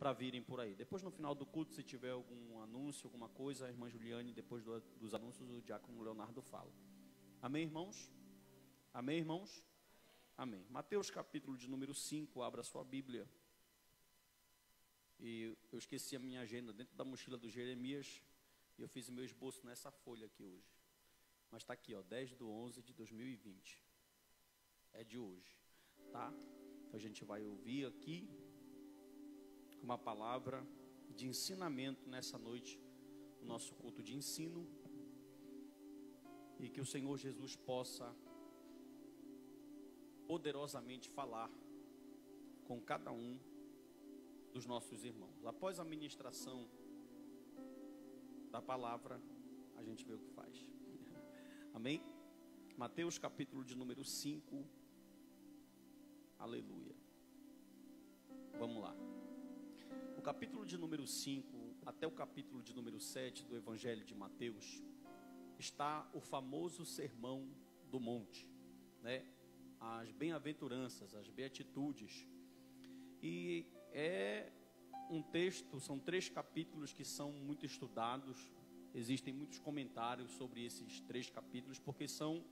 para virem por aí. Depois, no final do culto, se tiver algum anúncio, alguma coisa, a irmã Juliane, depois dos anúncios, o diácono Leonardo fala. Amém, irmãos? Amém, irmãos? Amém. Mateus capítulo de número 5, abra sua Bíblia. E eu esqueci a minha agenda dentro da mochila do Jeremias, e eu fiz o meu esboço nessa folha aqui hoje. Mas está aqui, ó, 10/11/2020. É de hoje, tá? Então a gente vai ouvir aqui uma palavra de ensinamento nessa noite, o nosso culto de ensino, e que o Senhor Jesus possa poderosamente falar com cada um dos nossos irmãos. Após a ministração da palavra, a gente vê o que faz. Amém? Mateus capítulo de número 5. Aleluia. Vamos lá. O capítulo de número 5 até o capítulo de número 7 do Evangelho de Mateus está o famoso Sermão do Monte, né? As bem-aventuranças, as beatitudes. E é um texto, são 3 capítulos que são muito estudados. Existem muitos comentários sobre esses 3 capítulos, porque são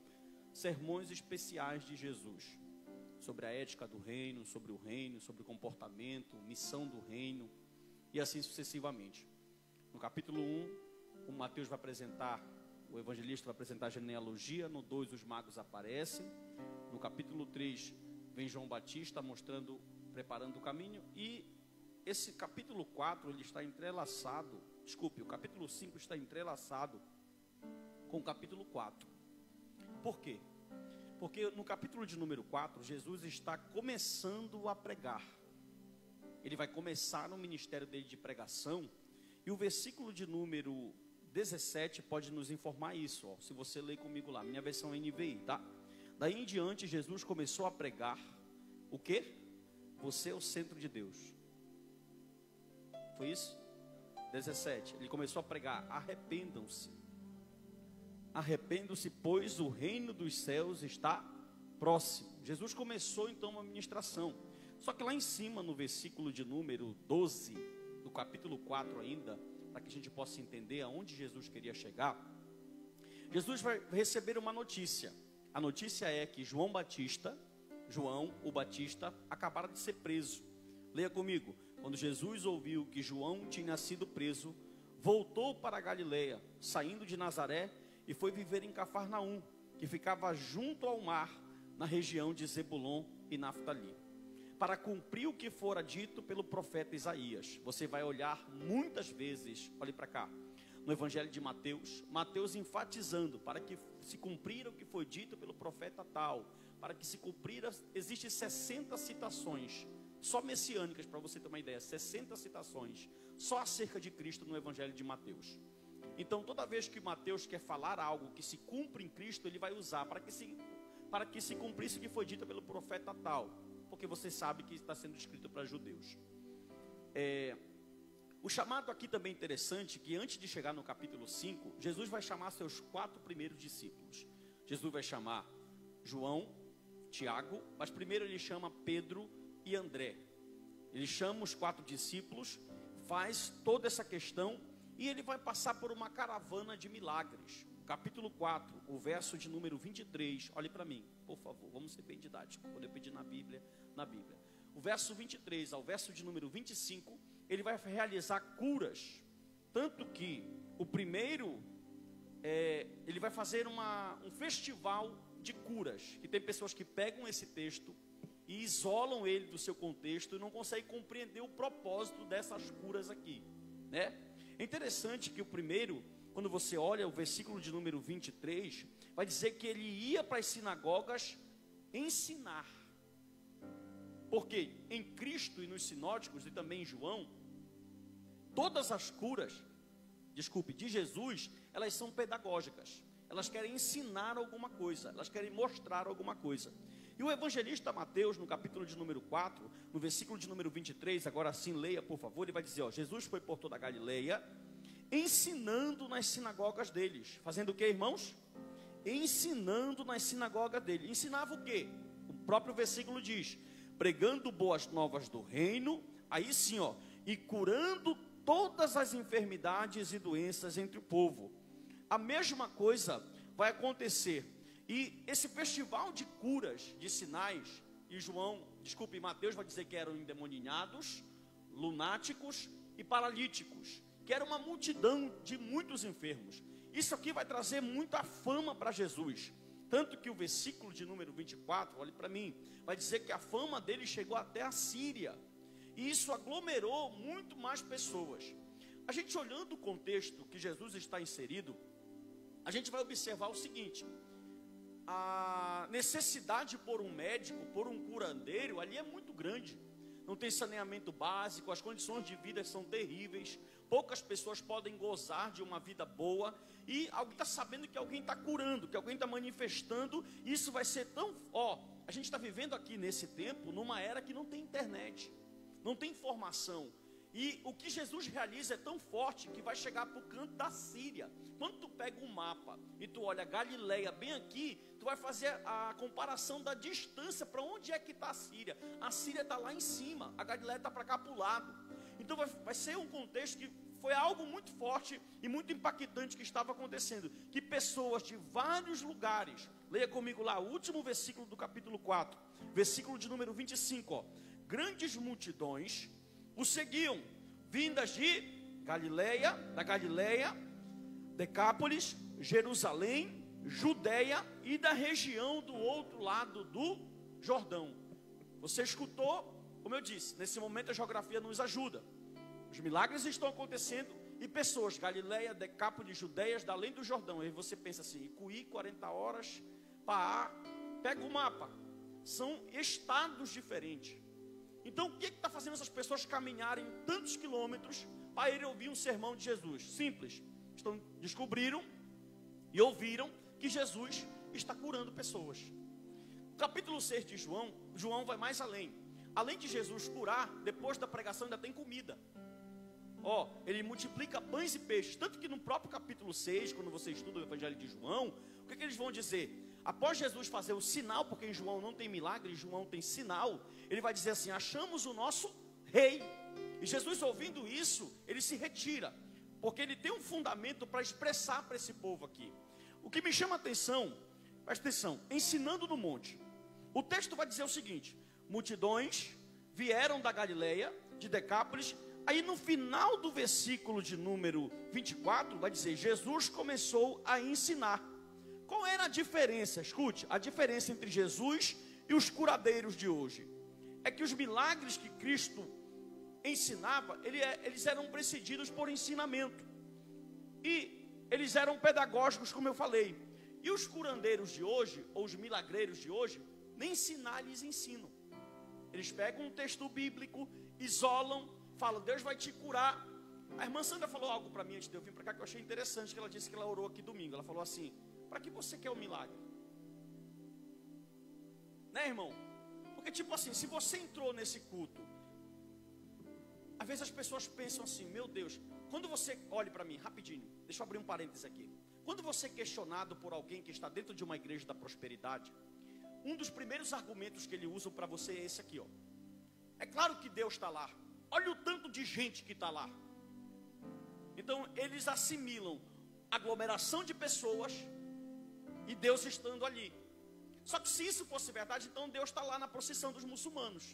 sermões especiais de Jesus, sobre a ética do reino, sobre o comportamento, missão do reino, e assim sucessivamente. No capítulo 1, o Mateus vai apresentar, o evangelista vai apresentar a genealogia. No 2, os magos aparecem. No capítulo 3, vem João Batista mostrando, preparando o caminho. E esse capítulo 4, ele está entrelaçado, o capítulo 5 está entrelaçado com o capítulo 4. Por quê? Porque no capítulo de número 4, Jesus está começando a pregar. Ele vai começar no ministério dele de pregação. E o versículo de número 17 pode nos informar isso, ó, se você ler comigo lá, minha versão é NVI, tá? Daí em diante, Jesus começou a pregar o quê? Você é o centro de Deus. Foi isso? 17, ele começou a pregar: arrependam-se. Arrependam-se, pois o reino dos céus está próximo. Jesus começou então uma ministração. Só que lá em cima, no versículo de número 12, do capítulo 4 ainda, para que a gente possa entender aonde Jesus queria chegar, Jesus vai receber uma notícia. A notícia é que João o Batista, acabara de ser preso. Leia comigo. Quando Jesus ouviu que João tinha sido preso, voltou para a Galileia, saindo de Nazaré, e foi viver em Cafarnaum, que ficava junto ao mar, na região de Zebulon e Naftali, para cumprir o que fora dito pelo profeta Isaías. Você vai olhar muitas vezes, olhe para cá, no Evangelho de Mateus enfatizando, para que se cumprir o que foi dito pelo profeta tal, para que se cumprir, existem 60 citações, só messiânicas, para você ter uma ideia, 60 citações, só acerca de Cristo no Evangelho de Mateus. Então, toda vez que Mateus quer falar algo que se cumpre em Cristo, ele vai usar para que se cumprisse o que foi dito pelo profeta tal, porque você sabe que está sendo escrito para judeus. O chamado aqui também é interessante, que antes de chegar no capítulo 5, Jesus vai chamar seus 4 primeiros discípulos. Jesus vai chamar João, Tiago, mas primeiro ele chama Pedro e André. Ele chama os 4 discípulos, faz toda essa questão, e ele vai passar por uma caravana de milagres. Capítulo 4, o verso de número 23, olhe para mim, por favor, vamos ser bem didáticos, poder pedir na Bíblia. O verso 23 ao verso de número 25, ele vai realizar curas, tanto que o primeiro, ele vai fazer um festival de curas, que tem pessoas que pegam esse texto e isolam ele do seu contexto e não conseguem compreender o propósito dessas curas aqui, né? É interessante que o primeiro, quando você olha o versículo de número 23, vai dizer que ele ia para as sinagogas ensinar. Porque em Cristo e nos sinóticos, e também em João, todas as curas, de Jesus, elas são pedagógicas. Elas querem ensinar alguma coisa, elas querem mostrar alguma coisa. E o evangelista Mateus, no capítulo de número 4, no versículo de número 23, agora sim leia por favor, ele vai dizer, ó, Jesus foi por toda a Galileia, ensinando nas sinagogas deles. Fazendo o que, irmãos? Ensinando nas sinagogas deles. Ensinava o quê? O próprio versículo diz, pregando boas novas do reino, aí sim, ó, e curando todas as enfermidades e doenças entre o povo. A mesma coisa vai acontecer. E esse festival de curas, de sinais, e Mateus vai dizer que eram endemoniados, lunáticos e paralíticos, que era uma multidão de muitos enfermos. Isso aqui vai trazer muita fama para Jesus. Tanto que o versículo de número 24, olhe para mim, vai dizer que a fama dele chegou até a Síria. E isso aglomerou muito mais pessoas. A gente olhando o contexto que Jesus está inserido, a gente vai observar o seguinte: a necessidade por um médico, por um curandeiro, ali é muito grande. Não tem saneamento básico, as condições de vida são terríveis, poucas pessoas podem gozar de uma vida boa, e alguém está sabendo que alguém está curando, que alguém está manifestando. Isso vai ser tão... a gente está vivendo aqui nesse tempo, numa era que não tem internet, não tem informação. E o que Jesus realiza é tão forte que vai chegar para o canto da Síria. Quando tu pega um mapa e tu olha Galileia bem aqui, tu vai fazer a comparação da distância para onde é que está a Síria. A Síria está lá em cima, a Galileia está para cá para o lado. Então vai ser um contexto que foi algo muito forte e muito impactante que estava acontecendo. Que pessoas de vários lugares, leia comigo lá o último versículo do capítulo 4, versículo de número 25, grandes multidões o seguiam, vindas de da Galileia, Decápolis, Jerusalém, Judeia e da região do outro lado do Jordão. Você escutou, como eu disse, nesse momento a geografia nos ajuda. Os milagres estão acontecendo e pessoas, Galileia, Decápolis, Judeias, da além do Jordão. Aí você pensa assim, Icuí, 40 horas, Paá, pega o mapa. São estados diferentes. Então, o que está fazendo essas pessoas caminharem tantos quilômetros para irem ouvir um sermão de Jesus? Simples. Descobriram e ouviram que Jesus está curando pessoas. No capítulo 6 de João vai mais além. Além de Jesus curar, depois da pregação ainda tem comida. Ele multiplica pães e peixes. Tanto que no próprio capítulo 6, quando você estuda o Evangelho de João, o que eles vão dizer? Após Jesus fazer o sinal, porque em João não tem milagre, em João tem sinal, ele vai dizer assim: achamos o nosso rei. E Jesus, ouvindo isso, ele se retira, porque ele tem um fundamento para expressar para esse povo aqui. O que me chama a atenção, presta atenção, ensinando no monte. O texto vai dizer o seguinte: multidões vieram da Galileia, de Decápolis. Aí no final do versículo de número 24, vai dizer: Jesus começou a ensinar. Qual era a diferença? Escute, a diferença entre Jesus e os curadeiros de hoje é que os milagres que Cristo ensinava, eles eram precedidos por ensinamento, e eles eram pedagógicos, como eu falei. E os curandeiros de hoje, ou os milagreiros de hoje, nem ensinar eles ensinam. Eles pegam um texto bíblico, isolam, falam: Deus vai te curar. A irmã Sandra falou algo para mim antes de eu vir para cá que eu achei interessante, que ela disse que ela orou aqui domingo. Ela falou assim: para que você quer o milagre? Né, irmão? Porque tipo assim, se você entrou nesse culto, às vezes as pessoas pensam assim: meu Deus, quando você, olhe para mim, rapidinho, deixa eu abrir um parênteses aqui. Quando você é questionado por alguém que está dentro de uma igreja da prosperidade, um dos primeiros argumentos que ele usa para você é esse aqui, é claro que Deus está lá, olha o tanto de gente que está lá. Então eles assimilam aglomeração de pessoas e Deus estando ali. Só que se isso fosse verdade, então Deus está lá na procissão dos muçulmanos,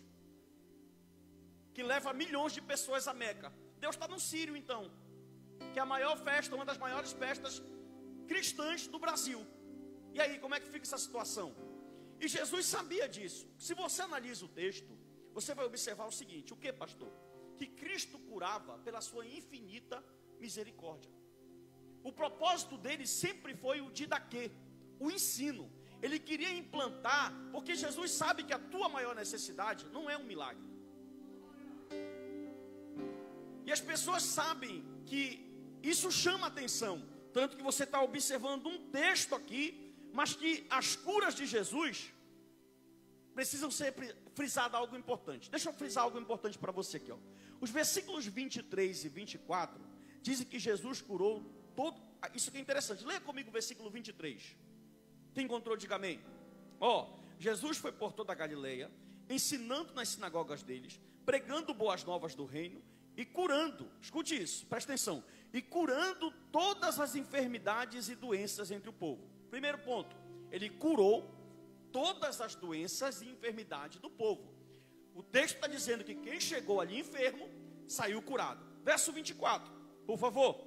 que leva milhões de pessoas a Meca. Deus está no Sírio, então, que é a maior festa, uma das maiores festas cristãs do Brasil. E aí, como é que fica essa situação? E Jesus sabia disso. Se você analisa o texto, você vai observar o seguinte: o que, pastor? Que Cristo curava pela sua infinita misericórdia. O propósito dele sempre foi o didaquê, o ensino. Ele queria implantar, porque Jesus sabe que a tua maior necessidade não é um milagre. E as pessoas sabem que isso chama atenção, tanto que você está observando um texto aqui, mas que as curas de Jesus precisam ser frisadas algo importante. Deixa eu frisar algo importante para você aqui, Os versículos 23 e 24 dizem que Jesus curou todo. Isso aqui é interessante. Leia comigo o versículo 23. Quem encontrou, diga amém. Jesus foi por toda a Galileia, ensinando nas sinagogas deles, pregando boas novas do reino e curando, escute isso, presta atenção, e curando todas as enfermidades e doenças entre o povo. Primeiro ponto, ele curou todas as doenças e enfermidades do povo. O texto está dizendo que quem chegou ali enfermo, saiu curado. Verso 24, por favor.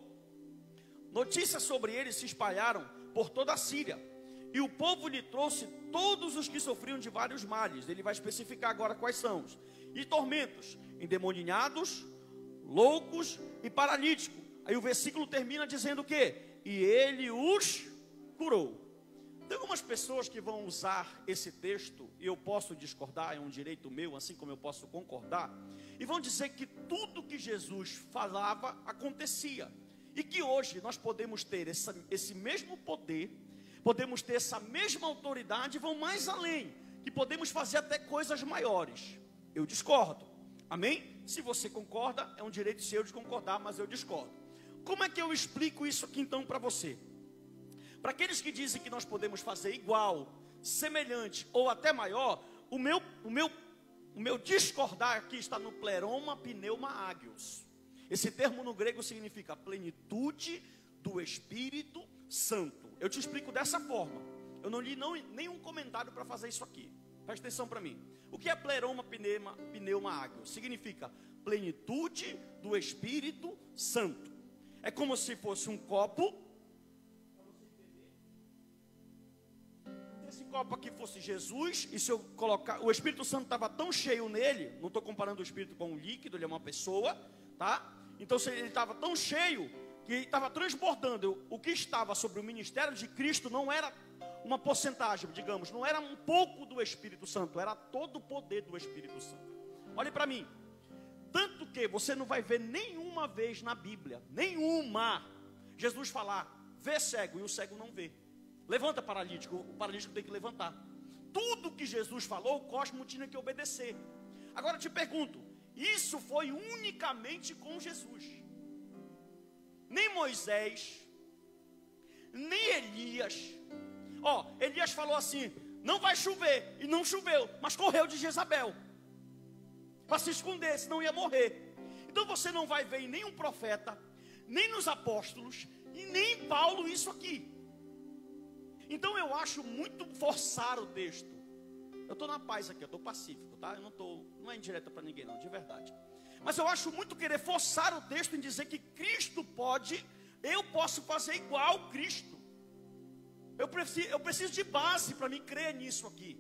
Notícias sobre ele se espalharam por toda a Síria, e o povo lhe trouxe todos os que sofriam de vários males. Ele vai especificar agora quais são. E tormentos, endemoniados, loucos e paralíticos. Aí o versículo termina dizendo o quê? E ele os curou. Tem algumas pessoas que vão usar esse texto, e eu posso discordar, é um direito meu, assim como eu posso concordar, e vão dizer que tudo que Jesus falava acontecia, e que hoje nós podemos ter esse mesmo poder, podemos ter essa mesma autoridade, e vão mais além, que podemos fazer até coisas maiores. Eu discordo, amém? Se você concorda, é um direito seu de concordar, mas eu discordo. Como é que eu explico isso aqui então para você? Para aqueles que dizem que nós podemos fazer igual, semelhante ou até maior, o meu discordar aqui está no pleroma pneuma agios. Esse termo no grego significa plenitude do Espírito Santo. Eu te explico dessa forma. Eu não li nenhum comentário para fazer isso aqui. Presta atenção para mim. O que é pleroma pneuma agios? Significa plenitude do Espírito Santo. É como se fosse um copo. Esse copo aqui fosse Jesus, e se eu colocar, o Espírito Santo estava tão cheio nele, não estou comparando o Espírito com um líquido, ele é uma pessoa, tá? Então se ele estava tão cheio, que estava transbordando, o que estava sobre o ministério de Cristo não era uma porcentagem, digamos, não era um pouco do Espírito Santo, era todo o poder do Espírito Santo. Olhe para mim, tanto que você não vai ver nenhuma vez na Bíblia, nenhuma, Jesus falar, vê cego, e o cego não vê. Levanta paralítico, o paralítico tem que levantar. Tudo que Jesus falou, o cosmo tinha que obedecer. Agora eu te pergunto, isso foi unicamente com Jesus. Nem Moisés, nem Elias. Elias falou assim, não vai chover, e não choveu, mas correu de Jezabel, para se esconder, senão ia morrer. Então você não vai ver em nenhum profeta, nem nos apóstolos, e nem em Paulo isso aqui. Então eu acho muito forçar o texto. Eu estou na paz aqui, eu estou pacífico, tá? Não é indireta para ninguém não, de verdade. Mas eu acho muito querer forçar o texto em dizer que Cristo pode, eu posso fazer igual Cristo. Eu preciso de base para me crer nisso aqui.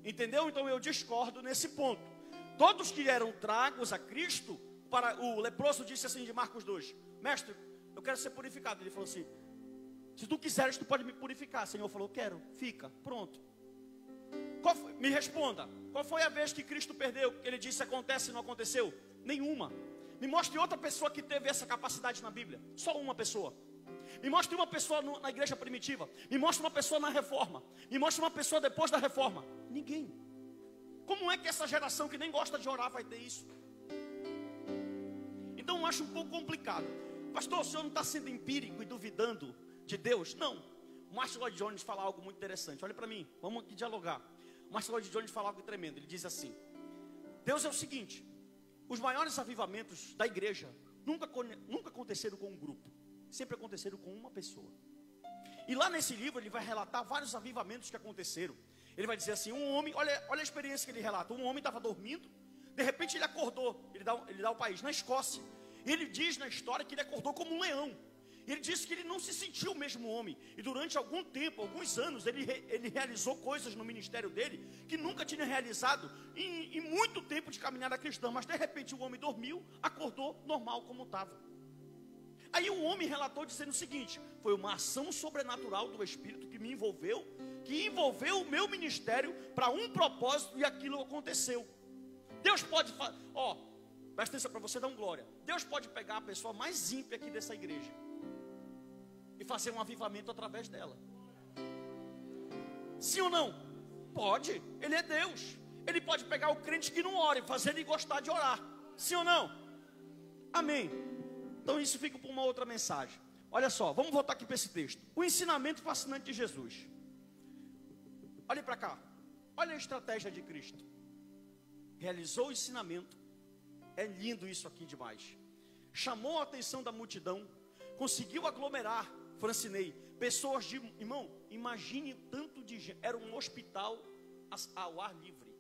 Entendeu? Então eu discordo nesse ponto. Todos que eram tragos a Cristo, o leproso disse assim de Marcos 2, mestre, eu quero ser purificado. Ele falou assim, se tu quiseres, tu pode me purificar. O Senhor falou, quero, fica, pronto. Me responda, qual foi a vez que Cristo perdeu? Ele disse, acontece e não aconteceu? Nenhuma. Me mostre outra pessoa que teve essa capacidade na Bíblia. Só uma pessoa. Me mostre uma pessoa na igreja primitiva. Me mostre uma pessoa na reforma. Me mostre uma pessoa depois da reforma. Ninguém. Como é que essa geração que nem gosta de orar vai ter isso? Então eu acho um pouco complicado. Pastor, o senhor não está sendo empírico e duvidando de Deus? Não. O Martin Lloyd Jones fala algo muito interessante. Olha para mim, vamos aqui dialogar. O Martin Lloyd Jones fala algo tremendo. Ele diz assim, Deus é o seguinte, os maiores avivamentos da igreja nunca aconteceram com um grupo, sempre aconteceram com uma pessoa. E lá nesse livro ele vai relatar vários avivamentos que aconteceram. Ele vai dizer assim, um homem, olha a experiência que ele relata. Um homem estava dormindo, de repente ele acordou. Ele dá o país, na Escócia. E ele diz na história que ele acordou como um leão. E ele disse que ele não se sentiu o mesmo homem. E durante algum tempo, alguns anos, ele realizou coisas no ministério dele que nunca tinha realizado em muito tempo de caminhada cristã. Mas de repente o homem dormiu, acordou normal como estava. Aí o homem relatou dizendo o seguinte, foi uma ação sobrenatural do Espírito que me envolveu, que envolveu o meu ministério para um propósito, e aquilo aconteceu. Deus pode fazer, presta atenção para você dar um glória. Deus pode pegar a pessoa mais ímpia aqui dessa igreja e fazer um avivamento através dela. Sim ou não? Pode, ele é Deus. Ele pode pegar o crente que não ora e fazer ele gostar de orar. Sim ou não? Amém. Então isso fica para uma outra mensagem. Olha só, vamos voltar aqui para esse texto. O ensinamento fascinante de Jesus. Olhe para cá. Olha a estratégia de Cristo. Realizou o ensinamento. É lindo isso aqui demais. Chamou a atenção da multidão, conseguiu aglomerar, Francinei, pessoas de, irmão, imagine o tanto de gente, era um hospital ao ar livre.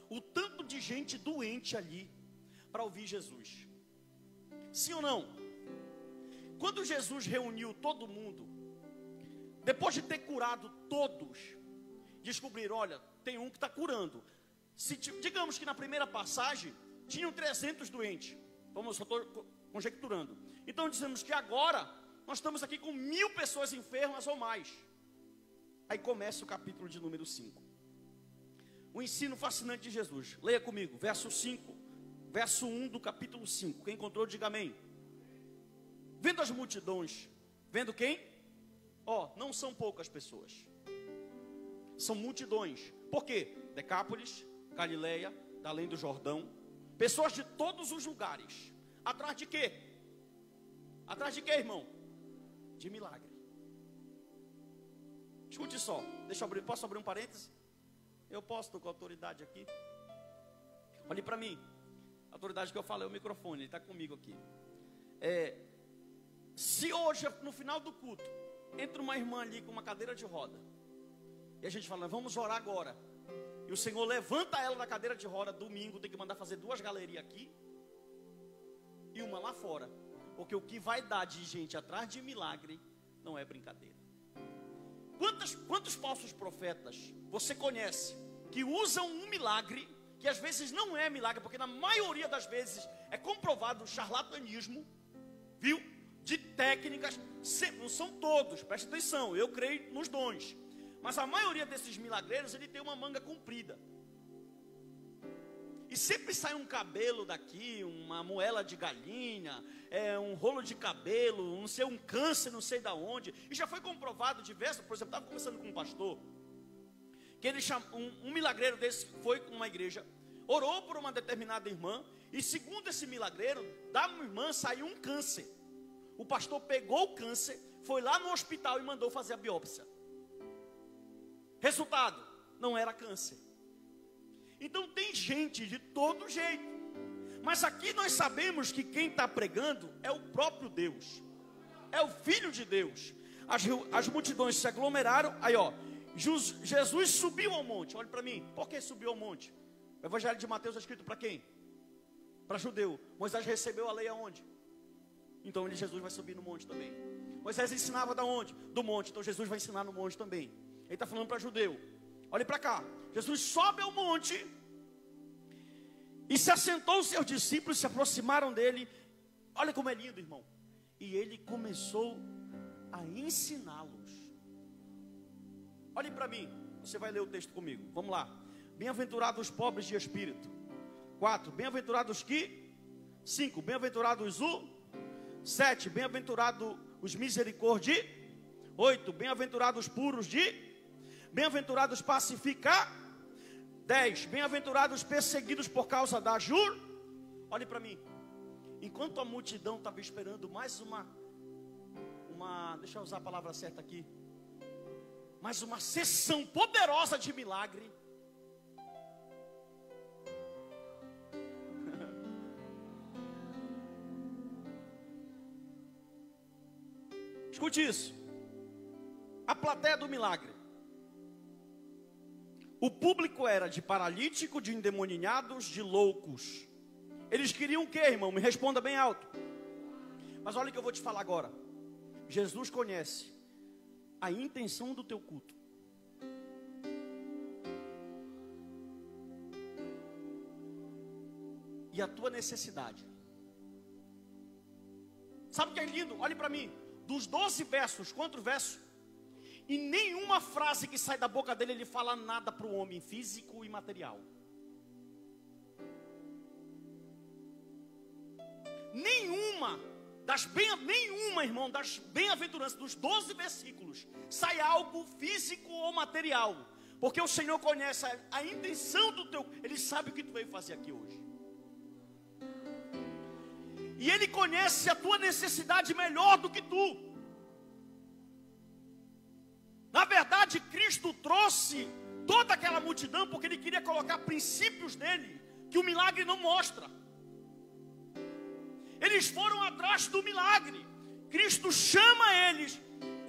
O tanto de gente doente ali, para ouvir Jesus. Sim ou não? Quando Jesus reuniu todo mundo, depois de ter curado todos, descobriram, olha, tem um que está curando. Digamos que na primeira passagem, tinham 300 doentes. Vamos, só estou conjecturando. Então dizemos que agora, nós estamos aqui com 1000 pessoas enfermas ou mais. Aí começa o capítulo de número 5. O ensino fascinante de Jesus. Leia comigo, verso 5, verso 1 do capítulo 5. Quem encontrou, diga amém. Vendo as multidões, vendo quem? Não são poucas pessoas. São multidões. Por quê? Decápolis, Galileia, da além do Jordão. Pessoas de todos os lugares. Atrás de quê? Atrás de quê, irmão? De milagre. Escute só. Deixa eu abrir. Posso abrir um parêntese? Eu posso, estou com autoridade aqui. Olhe para mim. A autoridade que eu falo é o microfone. Ele está comigo aqui. Se hoje, no final do culto, entra uma irmã ali com uma cadeira de roda, e a gente fala, vamos orar agora, e o Senhor levanta ela da cadeira de roda, domingo tem que mandar fazer 2 galerias aqui e uma lá fora, porque o que vai dar de gente atrás de milagre não é brincadeira. Quantos falsos profetas você conhece que usam um milagre que às vezes não é milagre, porque na maioria das vezes é comprovado o charlatanismo, viu? De técnicas, não são todos, preste atenção, eu creio nos dons, mas a maioria desses milagreiros, ele tem uma manga comprida, e sempre sai um cabelo daqui, uma moela de galinha, um rolo de cabelo, não sei, um câncer, não sei da onde, e já foi comprovado diversos, por exemplo, estava conversando com um pastor, que ele um milagreiro desse foi com uma igreja, orou por uma determinada irmã, e segundo esse milagreiro, da irmã saiu um câncer. O pastor pegou o câncer, foi lá no hospital e mandou fazer a biópsia. Resultado, não era câncer. Então tem gente de todo jeito. Mas aqui nós sabemos que quem está pregando é o próprio Deus. É o Filho de Deus. As multidões se aglomeraram. Aí Jesus subiu ao monte. Olha para mim, por que subiu ao monte? O Evangelho de Mateus é escrito para quem? Para judeu. Moisés recebeu a lei aonde? Então Jesus vai subir no monte também. Moisés ensinava da onde? Do monte. Então Jesus vai ensinar no monte também. Ele está falando para judeu. Olhe para cá. Jesus sobe ao monte. E se assentou os seus discípulos, se aproximaram dele. Olha como é lindo, irmão. E ele começou a ensiná-los. Olhe para mim. Você vai ler o texto comigo. Vamos lá. Bem-aventurados os pobres de espírito. 4. Bem-aventurados que? 5. Bem-aventurados o? 7, bem-aventurados os misericórdia. 8, bem-aventurados puros de. Bem-aventurados pacificar. 10, bem-aventurados perseguidos por causa da jur. Olhe para mim. Enquanto a multidão estava esperando mais uma, deixa eu usar a palavra certa aqui, mais uma sessão poderosa de milagre, escute isso. A plateia do milagre. O público era de paralítico, de endemoniados, de loucos. Eles queriam o quê, irmão? Me responda bem alto. Mas olha o que eu vou te falar agora. Jesus conhece a intenção do teu culto. E a tua necessidade. Sabe o que é lindo? Olhe para mim. Dos 12 versos, quantos versos? E nenhuma frase que sai da boca dele, ele fala nada para o homem físico e material. Nenhuma, irmão, das bem-aventuranças, dos 12 versículos, sai algo físico ou material. Porque o Senhor conhece a intenção do teu, Ele sabe o que tu veio fazer aqui hoje. E Ele conhece a tua necessidade melhor do que tu. Na verdade, Cristo trouxe toda aquela multidão porque Ele queria colocar princípios nele, que o milagre não mostra. Eles foram atrás do milagre. Cristo chama eles.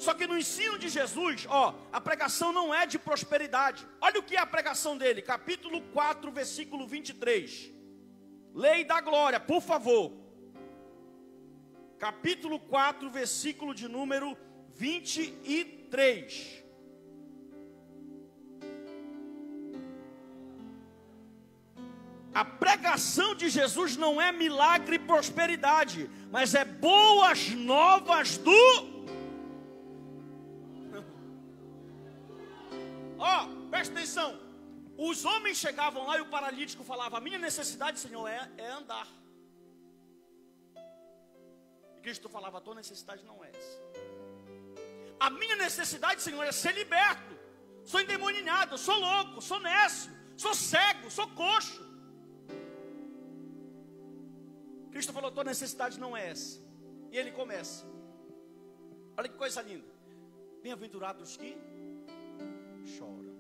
Só que no ensino de Jesus, a pregação não é de prosperidade. Olha o que é a pregação dele, capítulo 4, versículo 23. Lei da glória, por favor. Capítulo 4, versículo de número 23. A pregação de Jesus não é milagre e prosperidade, mas é boas novas do... Presta atenção. Os homens chegavam lá e o paralítico falava: a minha necessidade, Senhor, é andar. E Cristo falava: a tua necessidade não é essa. A minha necessidade, Senhor, é ser liberto. Sou endemoniado, sou louco, sou nécio, sou cego, sou coxo. Cristo falou: tua necessidade não é essa. E ele começa. Olha que coisa linda. Bem-aventurados que choram.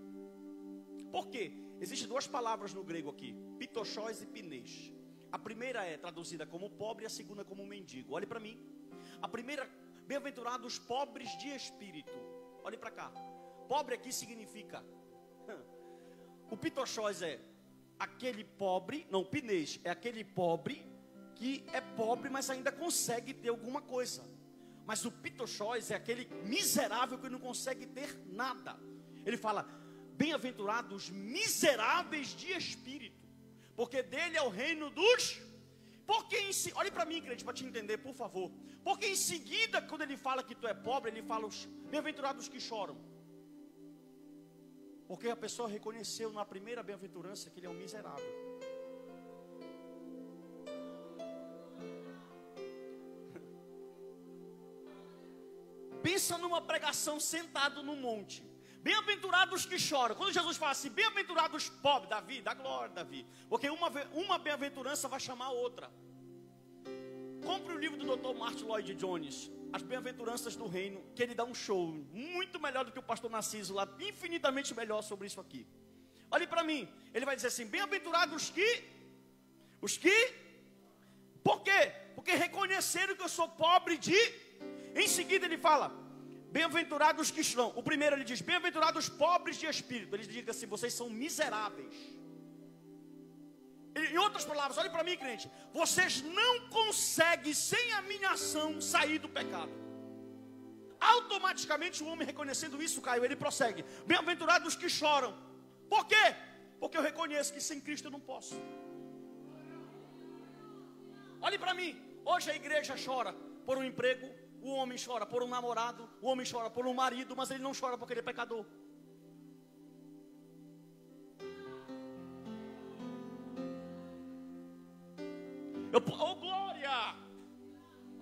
Por quê? Existem duas palavras no grego aqui: pitochós e pinês. A primeira é traduzida como pobre e a segunda como mendigo. Olhe para mim. A primeira, bem-aventurados pobres de espírito. Olhe para cá. Pobre aqui significa... O pitochós é aquele pobre, não, pinês é aquele pobre que é pobre, mas ainda consegue ter alguma coisa. Mas o pitochós é aquele miserável que não consegue ter nada. Ele fala: bem-aventurados miseráveis de espírito, porque dele é o reino dos... Porque olhe para mim, crente, para te entender, por favor. Porque em seguida, quando ele fala que tu é pobre, ele fala os bem-aventurados que choram. Porque a pessoa reconheceu na primeira bem-aventurança que ele é um miserável. Pensa numa pregação sentado no monte. Bem-aventurados que choram. Quando Jesus fala assim: bem-aventurados pobres, Davi, dá glória, Davi. Porque uma bem-aventurança vai chamar a outra. Compre o livro do Dr. Martin Lloyd Jones, As Bem-aventuranças do Reino, que ele dá um show muito melhor do que o pastor Narciso lá, infinitamente melhor sobre isso aqui. Olhe para mim, ele vai dizer assim: bem-aventurados os que, por quê? Porque reconheceram que eu sou pobre de... Em seguida ele fala: bem-aventurados que estão. O primeiro ele diz: bem-aventurados pobres de espírito. Ele diz assim: vocês são miseráveis. Em outras palavras, olhe para mim, crente, vocês não conseguem sem a minha ação sair do pecado. Automaticamente o homem reconhecendo isso, Caio, ele prossegue: bem-aventurados que choram. Por quê? Porque eu reconheço que sem Cristo eu não posso. Olhe para mim, hoje a igreja chora por um emprego, o homem chora por um namorado, o homem chora por um marido, mas ele não chora porque ele é pecador. Oh glória!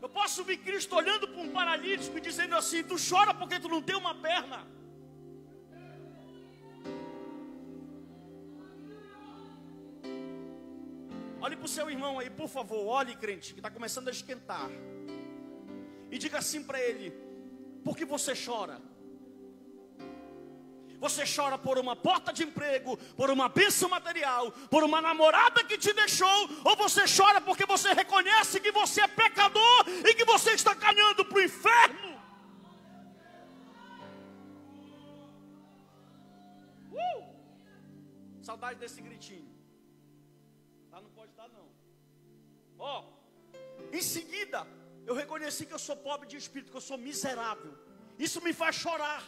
Eu posso ver Cristo olhando para um paralítico e dizendo assim: tu chora porque tu não tem uma perna. Olhe para o seu irmão aí, por favor. Olhe, crente, que está começando a esquentar. E diga assim para ele: por que você chora? Você chora por uma porta de emprego, por uma bênção material, por uma namorada que te deixou, ou você chora porque você reconhece que você é pecador e que você está caminhando para o inferno? Saudade desse gritinho. Tá, não pode dar não. Em seguida, eu reconheci que eu sou pobre de espírito, que eu sou miserável. Isso me faz chorar.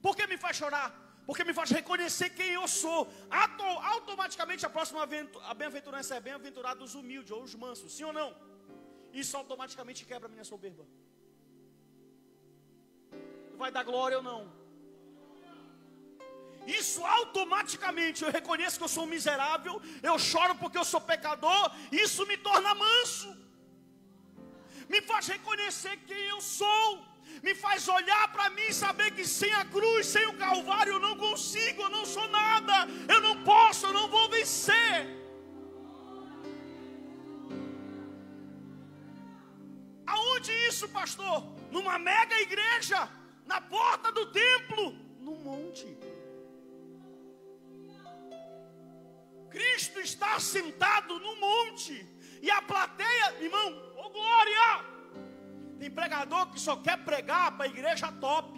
Por que me faz chorar? Porque me faz reconhecer quem eu sou. Automaticamente a próxima bem-aventurança é: bem-aventurados os humildes ou os mansos. Sim ou não? Isso automaticamente quebra a minha soberba. Vai dar glória ou não? Isso automaticamente, eu reconheço que eu sou um miserável, eu choro porque eu sou pecador. Isso me torna manso. Me faz reconhecer quem eu sou. Me faz olhar para mim e saber que sem a cruz, sem o Calvário, eu não consigo, eu não sou nada, eu não posso, eu não vou vencer. Aonde isso, pastor? Numa mega igreja, na porta do templo, no monte. Cristo está sentado no monte. E a plateia, irmão, ô glória! Tem pregador que só quer pregar para a igreja top,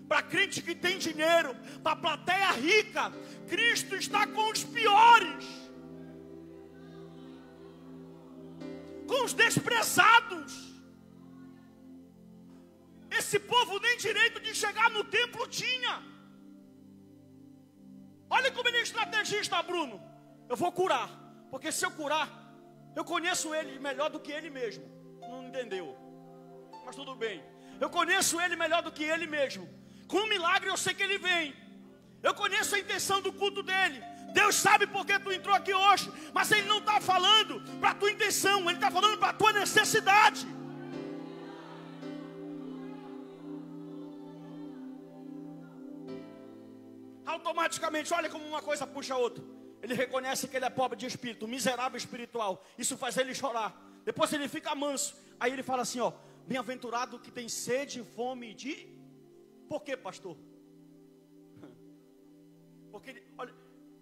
para crente que tem dinheiro, para a plateia rica. Cristo está com os piores, com os desprezados. Esse povo nem direito de chegar no templo tinha. Olha como ele é estrategista, Bruno. Eu vou curar, porque se eu curar, eu conheço ele melhor do que ele mesmo. Não entendeu? Mas tudo bem. Eu conheço ele melhor do que ele mesmo. Com um milagre eu sei que ele vem. Eu conheço a intenção do culto dele. Deus sabe por que tu entrou aqui hoje. Mas ele não está falando para a tua intenção, ele está falando para a tua necessidade. Automaticamente, olha como uma coisa puxa a outra. Ele reconhece que ele é pobre de espírito, miserável espiritual. Isso faz ele chorar. Depois ele fica manso. Aí ele fala assim, ó: bem-aventurado que tem sede e fome de... Por quê, pastor? Porque, olha,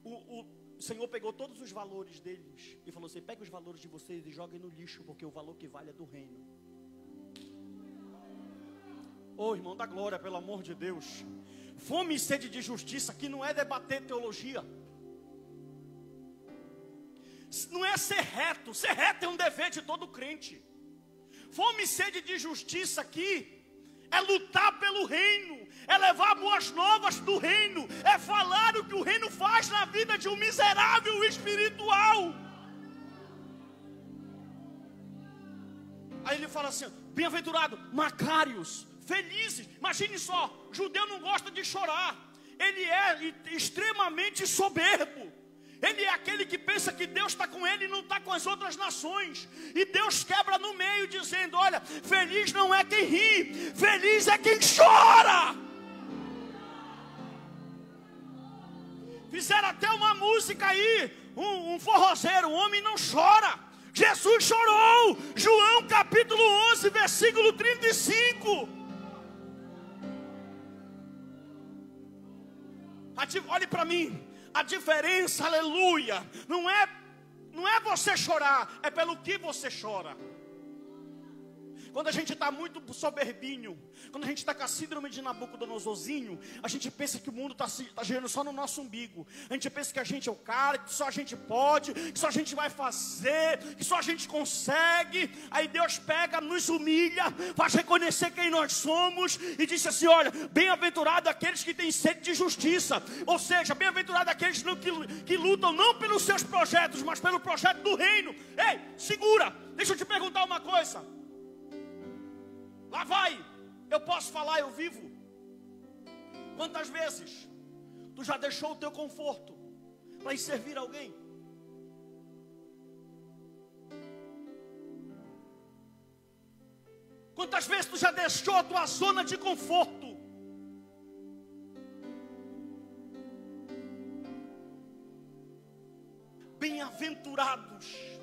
o Senhor pegou todos os valores deles e falou assim: pega os valores de vocês e joguem no lixo, porque o valor que vale é do reino. Ô irmão da glória, pelo amor de Deus. Fome e sede de justiça, que não é debater teologia, não é ser reto. Ser reto é um dever de todo crente. Fome e sede de justiça aqui é lutar pelo reino, é levar boas novas do reino, é falar o que o reino faz na vida de um miserável espiritual. Aí ele fala assim: bem-aventurado, macários, felizes. Imagine só, judeu não gosta de chorar. Ele é extremamente soberbo. Ele é aquele que pensa que Deus está com ele e não está com as outras nações. E Deus quebra no meio dizendo: olha, feliz não é quem ri, feliz é quem chora. Fizeram até uma música aí, um forrozeiro: o homem não chora. Jesus chorou. João capítulo 11, versículo 35. Olhe para mim. A diferença, aleluia, não é você chorar, é pelo que você chora. Quando a gente está muito soberbinho, quando a gente está com a síndrome de Nabucodonosorzinho, a gente pensa que o mundo está girando só no nosso umbigo. A gente pensa que a gente é o cara, que só a gente pode, que só a gente vai fazer, que só a gente consegue. Aí Deus pega, nos humilha, faz reconhecer quem nós somos e diz assim: olha, bem-aventurado aqueles que têm sede de justiça. Ou seja, bem-aventurado aqueles que lutam não pelos seus projetos, mas pelo projeto do reino. Ei, segura, deixa eu te perguntar uma coisa. Lá vai, eu posso falar, eu vivo. Quantas vezes tu já deixou o teu conforto para ir servir alguém? Quantas vezes tu já deixou a tua zona de conforto? Bem-aventurados.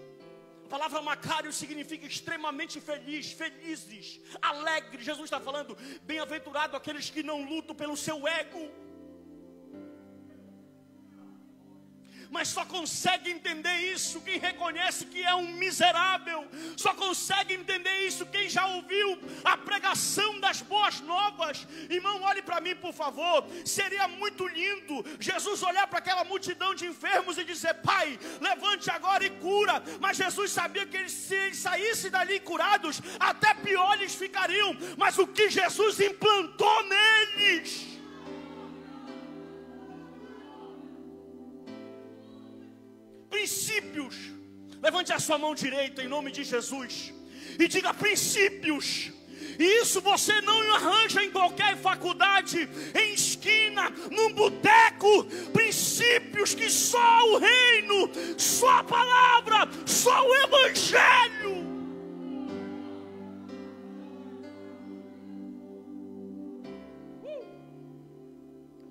A palavra macário significa extremamente feliz, felizes, alegres. Jesus está falando: bem-aventurado aqueles que não lutam pelo seu ego. Mas só consegue entender isso quem reconhece que é um miserável. Só consegue entender isso quem já ouviu a pregação das boas novas. Irmão, olhe para mim, por favor. Seria muito lindo Jesus olhar para aquela multidão de enfermos e dizer: Pai, levante agora e cura. Mas Jesus sabia que se eles saíssem dali curados, até pior eles ficariam. Mas o que Jesus implantou neles? Princípios. Levante a sua mão direita em nome de Jesus e diga: princípios. E isso você não arranja em qualquer faculdade, em esquina, num boteco. Princípios que só o reino, só a palavra, só o evangelho.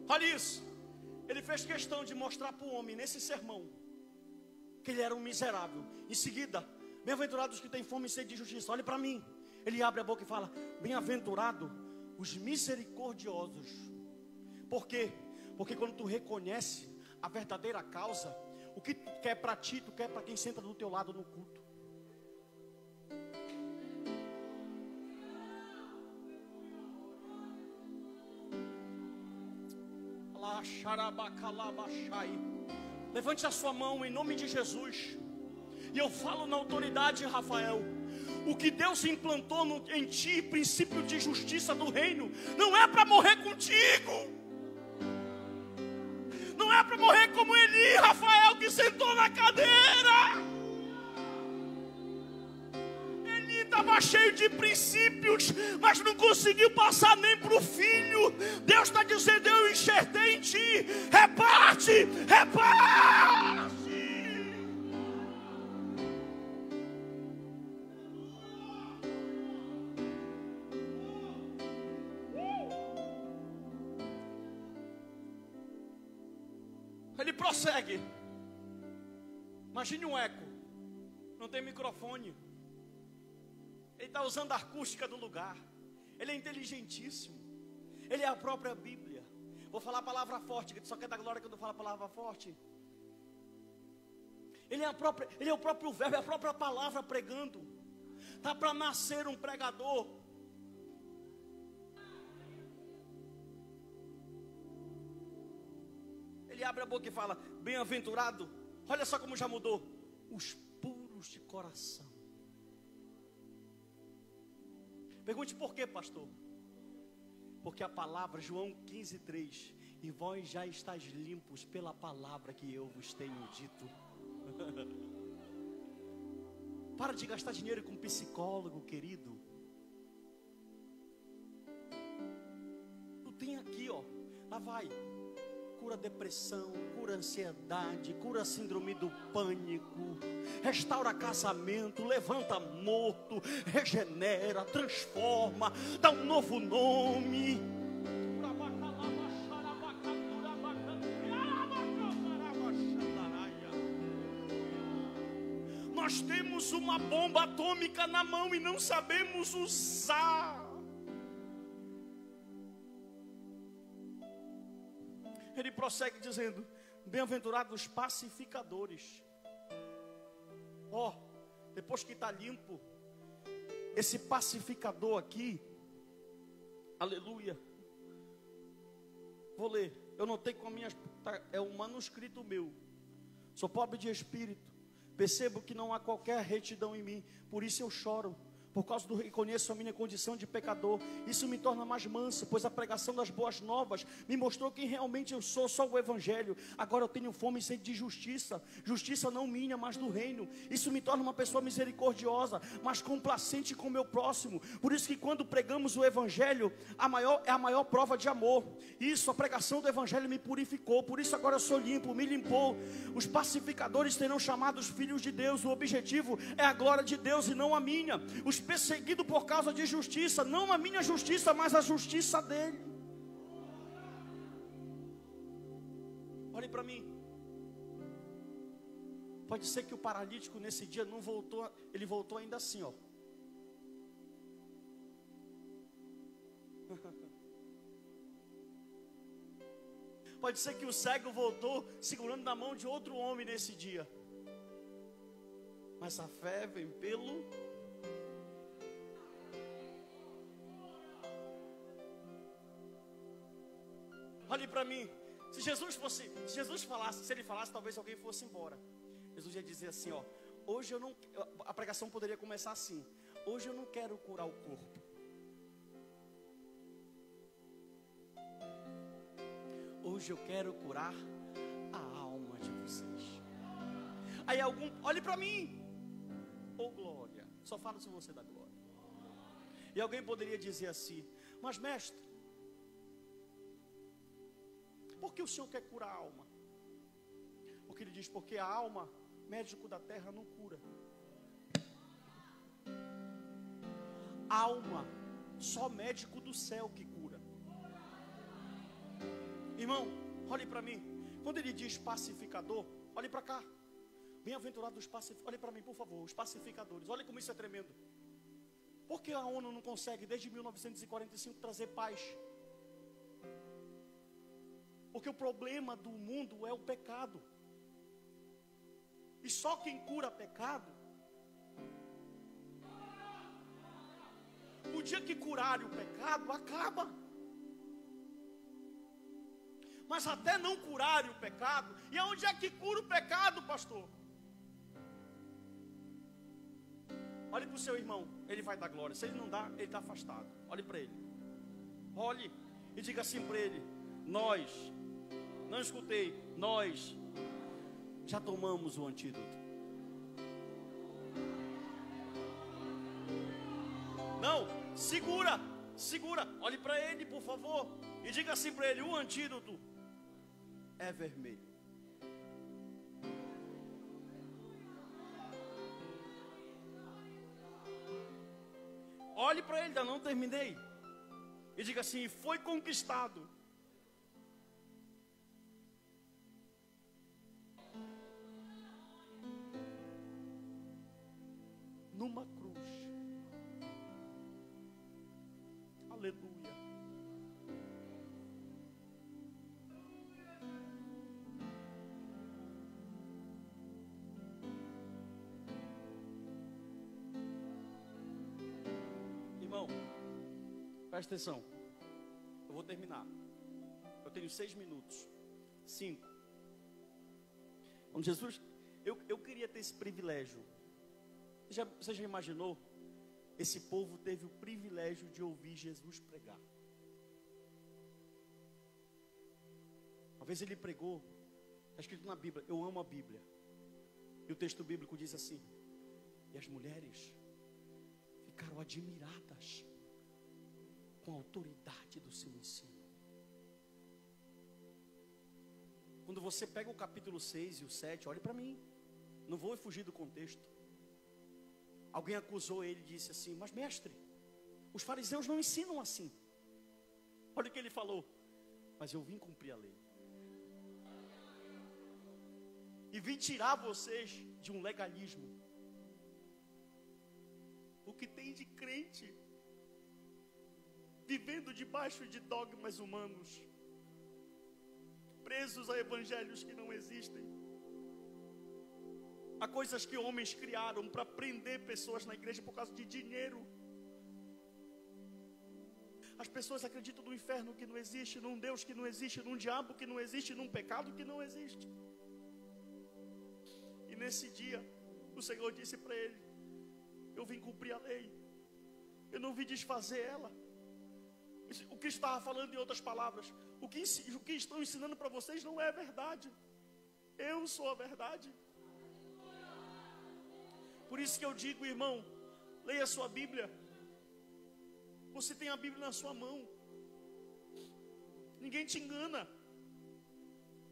Olha isso. Ele fez questão de mostrar para o homem nesse sermão que ele era um miserável. Em seguida, bem-aventurados que têm fome e sede de justiça. Olhe para mim. Ele abre a boca e fala: bem-aventurado os misericordiosos. Por quê? Porque quando tu reconhece a verdadeira causa, O que tu quer para ti, tu quer para quem senta do teu lado no culto. Levante a sua mão em nome de Jesus. E eu falo na autoridade, Rafael. O que Deus implantou em ti, princípio de justiça do reino, não é para morrer contigo. Não é para morrer como Eli, Rafael, que sentou na cadeira. Eli estava cheio de princípios, mas não conseguiu passar nem para o filho. Deus está dizendo: eu enxertei em ti. Reparte, reparte. Ele prossegue. Imagine um eco. Não tem microfone. Ele está usando a acústica do lugar. Ele é inteligentíssimo. Ele é a própria Bíblia. Vou falar a palavra forte, que só quer dar glória quando eu falo a palavra forte. Ele é o próprio verbo, é a própria palavra pregando. Está para nascer um pregador. Ele abre a boca e fala: bem-aventurado. Olha só como já mudou. Os puros de coração. Pergunte por quê, pastor? Porque a palavra, João 15:3, e vós já estáis limpos pela palavra que eu vos tenho dito. Para de gastar dinheiro com psicólogo, querido. Tu tem aqui, ó, lá vai. Cura depressão, cura ansiedade, cura síndrome do pânico, restaura casamento, levanta morto, regenera, transforma, dá um novo nome. Nós temos uma bomba atômica na mão e não sabemos usar. Ele prossegue dizendo: bem-aventurados os pacificadores. Ó, depois que está limpo, esse pacificador aqui, aleluia. Vou ler, eu notei com a minha, é um manuscrito meu. Sou pobre de espírito, percebo que não há qualquer retidão em mim, por isso eu choro. Por causa do reconheço a minha condição de pecador. Isso me torna mais manso, pois a pregação das boas novas me mostrou quem realmente eu sou, só o evangelho. Agora eu tenho fome e sede de justiça. Justiça não minha, mas do reino. Isso me torna uma pessoa misericordiosa, mas complacente com o meu próximo. Por isso que quando pregamos o evangelho, é a maior prova de amor. Isso, a pregação do evangelho me purificou. Por isso agora eu sou limpo, me limpou. Os pacificadores serão chamados filhos de Deus. O objetivo é a glória de Deus e não a minha. Os perseguidos por causa de justiça, não a minha justiça, mas a justiça dele. Olhe para mim. Pode ser que o paralítico nesse dia não voltou, ele voltou ainda assim, ó. Pode ser que o cego voltou segurando na mão de outro homem nesse dia. Mas a fé vem pelo... Olhe para mim. Se ele falasse, talvez alguém fosse embora. Jesus ia dizer assim, ó: hoje eu não, a pregação poderia começar assim: hoje eu não quero curar o corpo. Hoje eu quero curar a alma de vocês. Aí olhe para mim. Oh glória. Só falo se você dá glória. E alguém poderia dizer assim: mas mestre, por que o Senhor quer curar a alma? Porque ele diz: porque a alma, médico da terra não cura. Alma, só médico do céu que cura. Irmão, olhe para mim. Quando ele diz pacificador, olhe para cá. Bem-aventurado os pacificadores. Olhe para mim, por favor, os pacificadores. Olha como isso é tremendo. Por que a ONU não consegue, desde 1945, trazer paz? Porque o problema do mundo é o pecado. E só quem cura pecado, o dia que curarem o pecado, acaba. Mas até não curarem o pecado, e aonde é que cura o pecado, pastor? Olhe para o seu irmão, ele vai dar glória. Se ele não dá, ele está afastado. Olhe para ele. Olhe e diga assim para ele: nós, não escutei, nós já tomamos o antídoto. Não, segura, olhe para ele, por favor, e diga assim para ele: o antídoto é vermelho. Olhe para ele, ainda não terminei. E diga assim: foi conquistado. Numa cruz. Aleluia. Irmão, presta atenção. Eu vou terminar. Eu tenho 6 minutos. 5. Então, Jesus, eu queria ter esse privilégio. Você já imaginou? Esse povo teve o privilégio de ouvir Jesus pregar. Uma vez ele pregou, está escrito na Bíblia, eu amo a Bíblia. E o texto bíblico diz assim: e as mulheres ficaram admiradas com a autoridade do seu ensino. Quando você pega o capítulo 6 e o 7, olhe para mim, não vou fugir do contexto. Alguém acusou ele e disse assim: mas mestre, os fariseus não ensinam assim. Olha o que ele falou: mas eu vim cumprir a lei. E vim tirar vocês de um legalismo. O que tem de crente vivendo debaixo de dogmas humanos, presos a evangelhos que não existem, há coisas que homens criaram para prender pessoas na igreja por causa de dinheiro. As pessoas acreditam no inferno que não existe, num Deus que não existe, num diabo que não existe, num pecado que não existe. E nesse dia, o Senhor disse para ele: eu vim cumprir a lei, eu não vim desfazer ela. O que estava falando em outras palavras, o que estão ensinando para vocês não é verdade. Eu sou a verdade. Por isso que eu digo, irmão, leia a sua Bíblia. Você tem a Bíblia na sua mão. Ninguém te engana.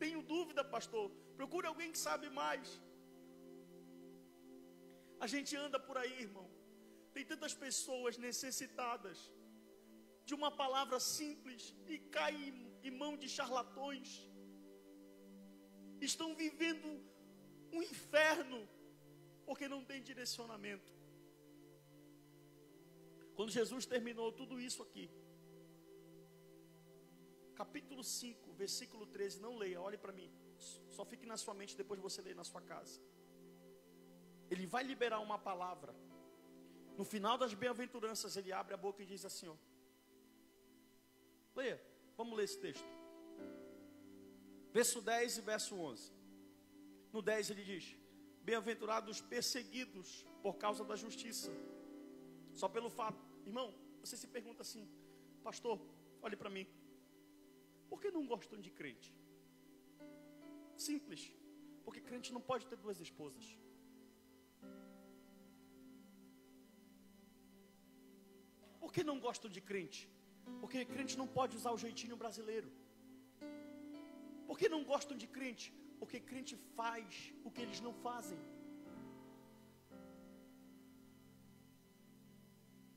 Tenho dúvida, pastor. Procure alguém que sabe mais. A gente anda por aí, irmão. Tem tantas pessoas necessitadas de uma palavra simples e caem em mão de charlatões. Estão vivendo um inferno porque não tem direcionamento. Quando Jesus terminou tudo isso aqui, capítulo 5, versículo 13, não leia, olhe para mim, só fique na sua mente, depois você lê na sua casa. Ele vai liberar uma palavra. No final das bem-aventuranças, ele abre a boca e diz assim, ó, leia, vamos ler esse texto. Verso 10 e verso 11. No 10 ele diz: bem-aventurados perseguidos por causa da justiça. Só pelo fato, irmão, você se pergunta assim: pastor, olhe para mim, por que não gostam de crente? Simples, porque crente não pode ter 2 esposas. Por que não gostam de crente? Porque crente não pode usar o jeitinho brasileiro. Por que não gostam de crente? Porque crente faz o que eles não fazem.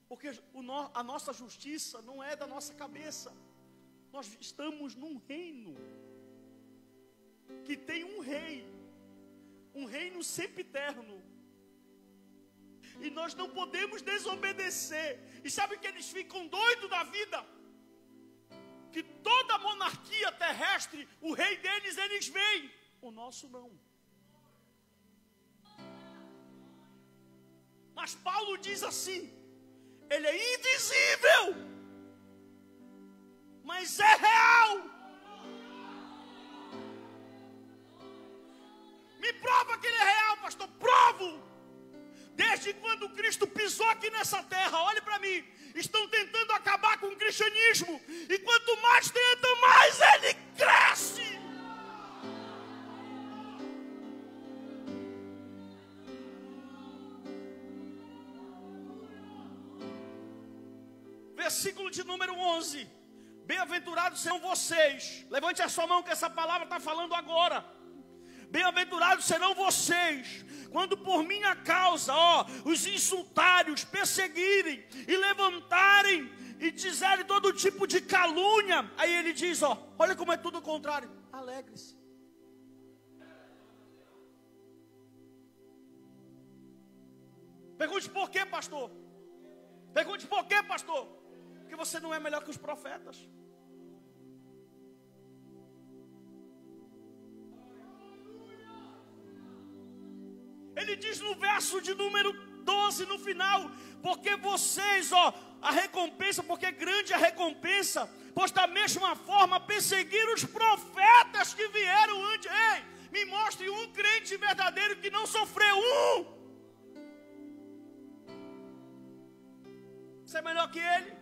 Porque a nossa justiça não é da nossa cabeça. Nós estamos num reino que tem um rei, um reino sempiterno. E nós não podemos desobedecer. E sabe que eles ficam doidos da vida? Que toda monarquia terrestre, o rei deles, eles veem. O nosso não. Mas Paulo diz assim: ele é invisível, mas é real. Me prova que ele é real, pastor. Provo. Desde quando Cristo pisou aqui nessa terra, olhe para mim, estão tentando acabar com o cristianismo. E quanto mais tentam, mais ele cresce. Versículo de número 11. Bem-aventurados serão vocês. Levante a sua mão que essa palavra está falando agora. Bem-aventurados serão vocês, quando por minha causa, os insultarem, os perseguirem, e levantarem, e dizerem todo tipo de calúnia. Aí ele diz, olha como é tudo o contrário. Alegre-se. Pergunte por quê, pastor? Pergunte por quê, pastor? Porque você não é melhor que os profetas. Ele diz no verso de número 12, no final: porque vocês, a recompensa, porque grande a recompensa, pois da mesma forma perseguiram os profetas que vieram antes. Ei, me mostre um crente verdadeiro que não sofreu Você é melhor que ele?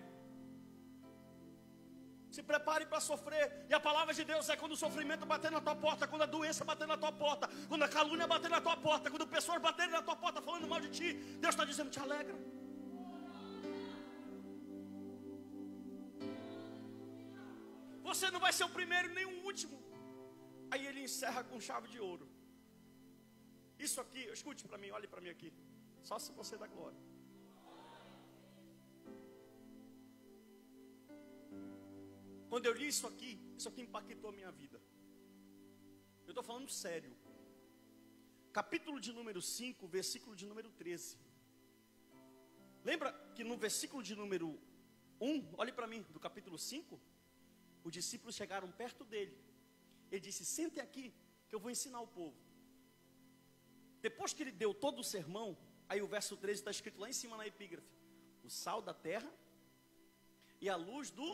Se prepare para sofrer. E a palavra de Deus é quando o sofrimento bater na tua porta, quando a doença bater na tua porta, quando a calúnia bater na tua porta, quando pessoas baterem na tua porta falando mal de ti, Deus está dizendo: te alegra. Você não vai ser o primeiro nem o último. Aí ele encerra com chave de ouro. Isso aqui, escute para mim, olhe para mim aqui. Só se você dá glória. Quando eu li isso aqui impactou a minha vida. Eu estou falando sério. Capítulo de número 5, versículo de número 13. Lembra que no versículo de número 1, olhe para mim, do capítulo 5, os discípulos chegaram perto dele. Ele disse: sente aqui, que eu vou ensinar o povo. Depois que ele deu todo o sermão, aí o verso 13 está escrito lá em cima na epígrafe: o sal da terra e a luz do...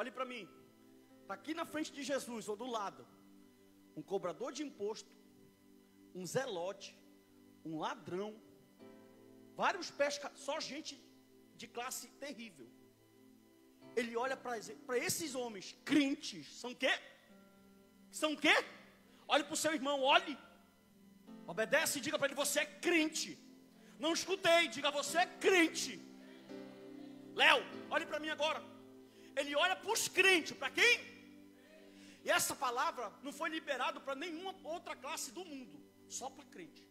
Olhe para mim, está aqui na frente de Jesus, ou do lado, um cobrador de imposto, um zelote, um ladrão, vários pescadores, só gente de classe terrível. Ele olha para esses homens, crentes, são o quê? São o quê? Olhe para o seu irmão, olhe, obedece e diga para ele: você é crente. Não escutei, diga: você é crente. Léo, olhe para mim agora. Ele olha para os crentes, para quem? E essa palavra não foi liberada para nenhuma outra classe do mundo, só para crente.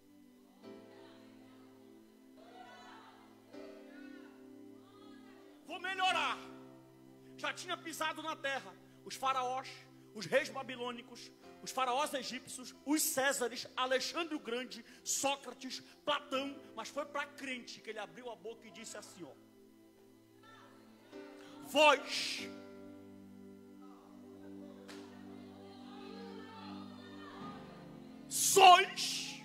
Vou melhorar. Já tinha pisado na terra os faraós, os reis babilônicos, os faraós egípcios, os Césares, Alexandre o Grande, Sócrates, Platão, mas foi para crente que ele abriu a boca e disse assim: vós sois,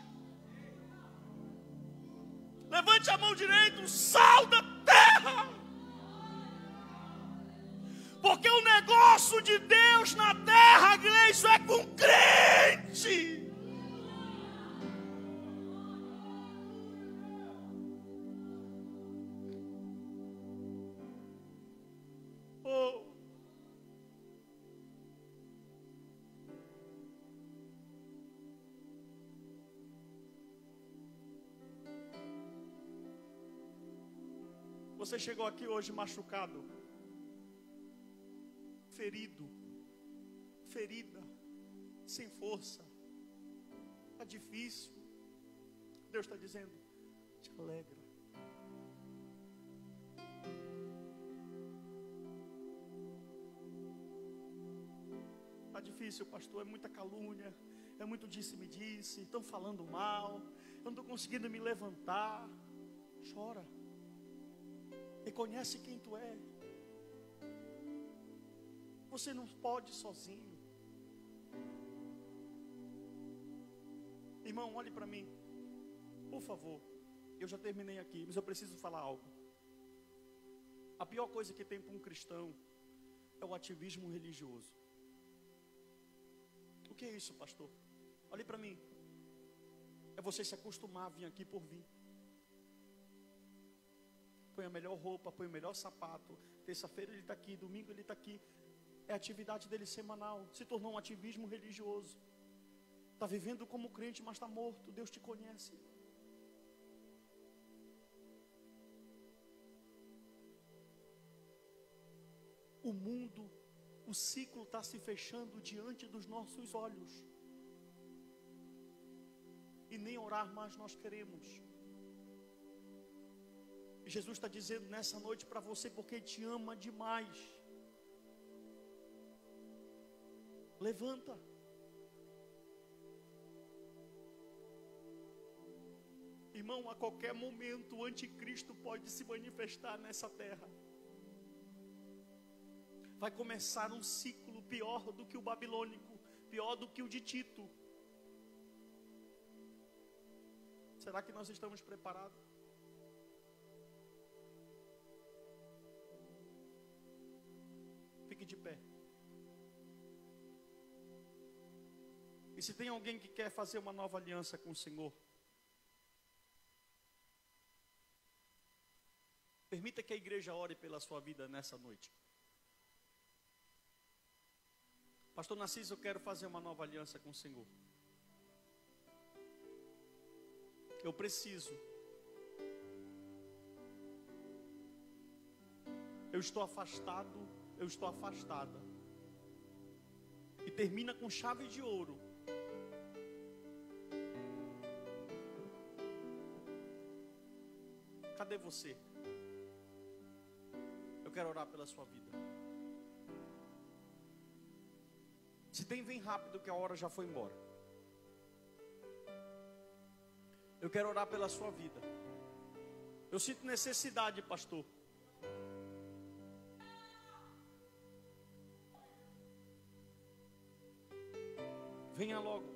levante a mão direita, o sal da terra. Porque o negócio de Deus na terra, isso é com crente. Você chegou aqui hoje machucado, ferido, ferida, sem força, está difícil. Deus está dizendo: te alegra. Está difícil, pastor, é muita calúnia, é muito disse-me-disse, estão falando mal, eu não estou conseguindo me levantar. Chora. Reconhece quem tu é. Você não pode sozinho. Irmão, olhe para mim, por favor. Eu já terminei aqui, mas eu preciso falar algo. A pior coisa que tem para um cristão é o ativismo religioso. O que é isso, pastor? Olhe para mim. É você se acostumar a vir aqui por vir. Põe a melhor roupa, põe o melhor sapato. Terça-feira ele está aqui, domingo ele está aqui. É a atividade dele semanal. Se tornou um ativismo religioso. Está vivendo como crente, mas está morto. Deus te conhece. O mundo, o ciclo está se fechando diante dos nossos olhos. E nem orar mais nós queremos. E Jesus está dizendo nessa noite para você, porque te ama demais. Levanta. Irmão, a qualquer momento o anticristo pode se manifestar nessa terra. Vai começar um ciclo pior do que o babilônico, pior do que o de Tito. Será que nós estamos preparados? Fique de pé. E se tem alguém que quer fazer uma nova aliança com o Senhor, permita que a igreja ore pela sua vida nessa noite. Pastor Narciso, eu quero fazer uma nova aliança com o Senhor. Eu preciso. Eu estou afastado, eu estou afastada. E termina com chave de ouro. Cadê você? Eu quero orar pela sua vida. Se tem, vem rápido que a hora já foi embora. Eu quero orar pela sua vida. Eu sinto necessidade, pastor. Venha logo.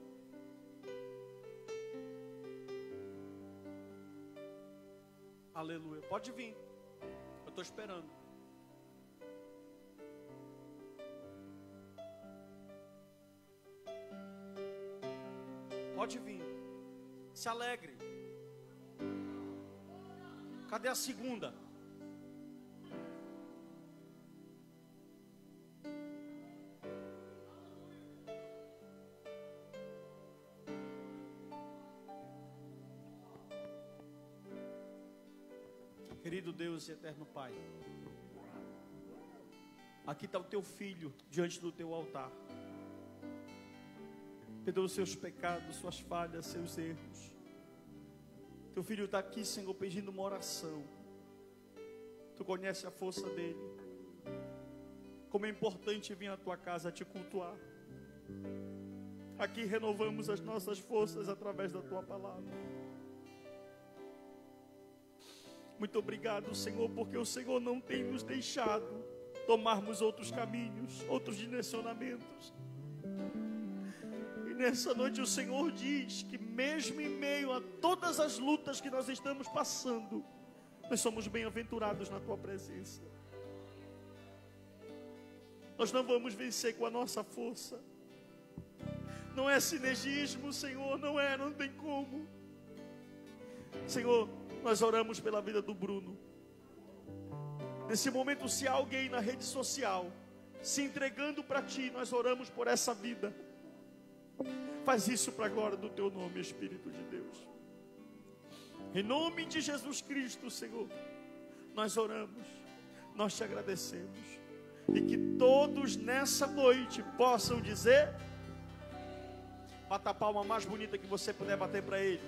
Aleluia. Pode vir. Eu estou esperando. Pode vir. Se alegre. Cadê a segunda? Querido Deus e eterno Pai, aqui está o teu filho diante do teu altar. Perdoa os seus pecados, suas falhas, seus erros. Teu filho está aqui, Senhor, pedindo uma oração. Tu conhece a força dele. Como é importante vir à tua casa te cultuar. Aqui renovamos as nossas forças através da tua palavra. Muito obrigado, Senhor, porque o Senhor não tem nos deixado tomarmos outros caminhos, outros direcionamentos. Nessa noite o Senhor diz que mesmo em meio a todas as lutas que nós estamos passando, nós somos bem-aventurados na Tua presença. Nós não vamos vencer com a nossa força. Não é sinergismo, Senhor, não tem como. Senhor, nós oramos pela vida do Bruno. Nesse momento, se há alguém na rede social se entregando para Ti, nós oramos por essa vida. Faz isso para a glória do Teu nome, Espírito de Deus. Em nome de Jesus Cristo, Senhor, nós oramos, nós Te agradecemos. E que todos nessa noite possam dizer, bata a palma mais bonita que você puder bater para Ele.